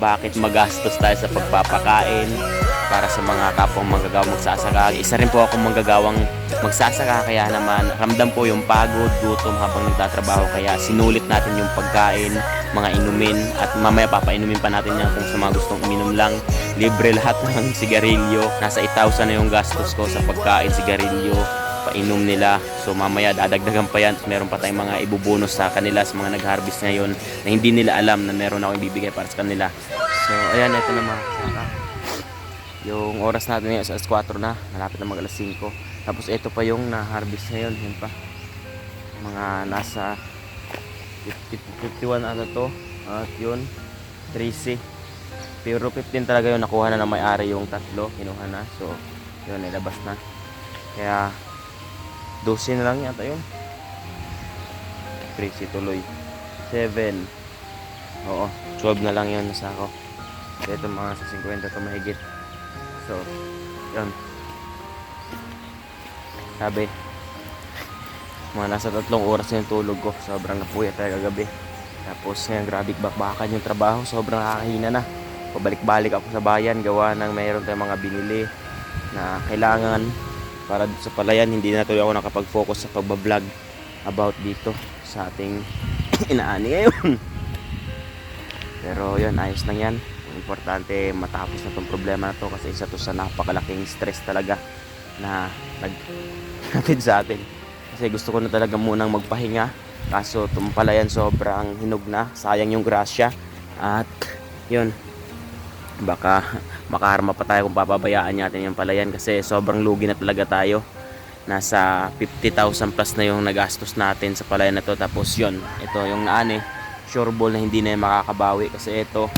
bakit magastos tayo sa pagpapakain para sa mga kapwang manggagawang magsasaka. Isa rin po akong manggagawang magsasaka, kaya naman ramdam po yung pagod, gutom habang nagtatrabaho, kaya sinulit natin yung pagkain, mga inumin, at mamaya papainumin pa natin yan kung sa mga gustong uminom lang. Libre lahat ng sigarilyo. Nasa 1,000 na yung gastos ko sa pagkain, sigarilyo, painom nila. So mamaya dadagdagan pa yan. Meron pa tayong mga ibubonus sa kanila, sa mga nag-harvest ngayon na hindi nila alam na meron akong ibibigay para sa kanila. So ayan, ito na mga kasaka. Yung oras natin ngayon sa 4 na, malapit na mag alas 5. Tapos ito pa yung na-harvest ngayon, yun pa. Mga nasa 51 ata to. At yun, 3C. Pero 15 talaga yung nakuha na ng may-ari, yung tatlo, kinuha na. So, yun, nilabas na. Kaya, 12 na lang yata yun. 3C tuloy. 7. Oo, 12 na lang yun nasa ako. Ito mga sa 50 to mahigit. So, yun. Sabi, mga nasa 3 oras na yung tulog ko. Sobrang napuyat tayo kagabi. Tapos ngayon, grabe bakbakan yung trabaho. Sobrang nakakahina na. Pabalik-balik ako sa bayan. Gawa ng mayroon tayong mga binili na kailangan para sa palayan. Hindi na tuloy ako nakapag-focus sa pagbablog about dito sa ating inaani ngayon. Pero yun, ayos lang yan. Importante matapos na tong problema na to, kasi isa to sa napakalaking stress talaga na naghatid sa atin. Kasi gusto ko na talaga munang magpahinga, kaso itong palayan sobrang hinog na, sayang yung grasya. At yun, baka makaharma pa tayo kung papabayaan natin yung palayan, kasi sobrang lugi na talaga tayo. Nasa 50,000 plus na yung nagastos natin sa palayan na to. Tapos yun, ito yung naani, sure ball na hindi na yung makakabawi, kasi ito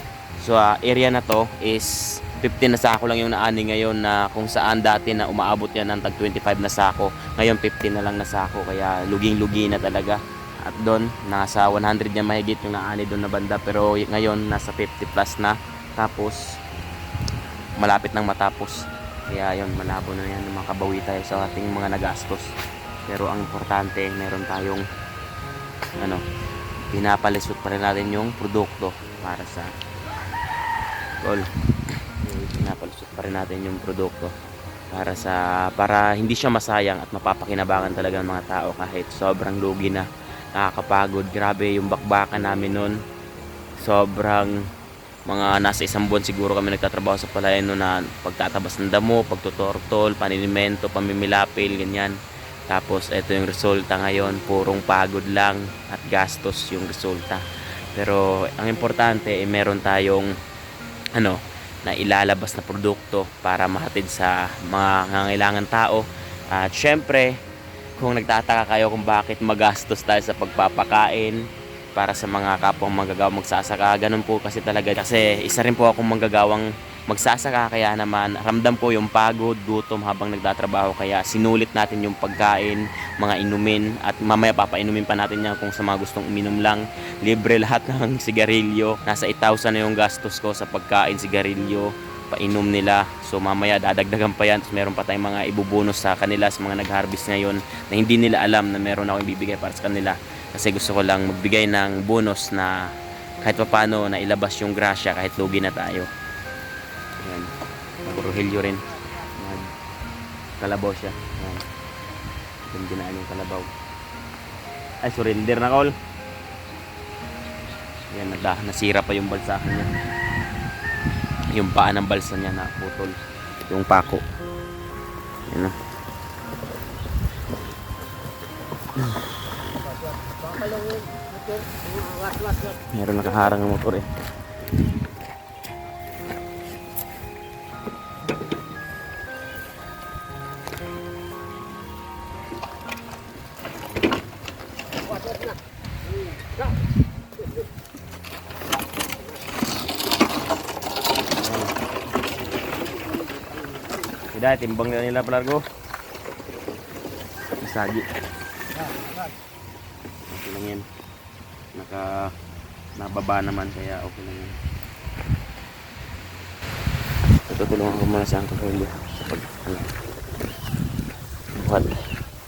so area na to is 15 na sako lang yung naani ngayon, na kung saan dati na umaabot yan ng tag 25 na sako, ngayon 15 na lang na sako, kaya luging-lugi na talaga. At doon nasa 100 na mahigit yung naani doon na banda, pero ngayon nasa 50 plus na. Tapos malapit nang matapos, kaya yun, malabo na yan, makabawi tayo sa ating mga nagastos. Pero ang importante, meron tayong pinapalisot pa rin natin yung produkto para sa pinapalusot pa rin natin yung produkto para hindi siya masayang at mapapakinabangan talaga ng mga tao kahit sobrang lugi na. Nakakapagod, grabe yung bakbakan namin nun. Sobrang mga nasa 1 buwan siguro kami nagtatrabaho sa palayan nun, na pagtatabas ng damo, pagtutortol, paninimento, pamimilapil, ganyan. Tapos ito yung resulta ngayon, purong pagod lang at gastos yung resulta. Pero ang importante meron tayong na ilalabas na produkto para mahatid sa mga nangangailangan tao. At syempre, kung nagtataka kayo kung bakit magastos tayo sa pagpapakain para sa mga kapwang manggagawang magsasaka, ganun po kasi talaga. Kasi isa rin po akong manggagawang magsasaka, kaya naman ramdam po yung pagod, gutom habang nagtatrabaho, kaya sinulit natin yung pagkain, mga inumin, at mamaya papainumin pa natin yan kung sa mga gustong uminom lang. Libre lahat ng sigarilyo. Nasa 1,000 na yung gastos ko sa pagkain, sigarilyo, painom nila. So mamaya dadagdagan pa yan. Tapos meron pa tayong mga ibubonus sa kanila, sa mga nag-harvest ngayon na hindi nila alam na meron akong ibibigay para sa kanila. Kasi gusto ko lang magbigay ng bonus na kahit paano na ilabas yung grasya kahit lugi na tayo. Ayan, nag-rohilyo rin. Kalabaw siya. Ayan, ginaan yung kalabaw. Ay, surrender na, Col. Ayan, nasira pa yung balsahan niya. Yung paa ng balsa niya na putol. Yung pako. Ayan na. Meron nakaharang ng motor eh. Tidak, timbang na nila pelargo. Masagi. Okay lang yan. Nababa naman, kaya okay lang yan. Tutulungan ko muna sa angkol sa pag buhat.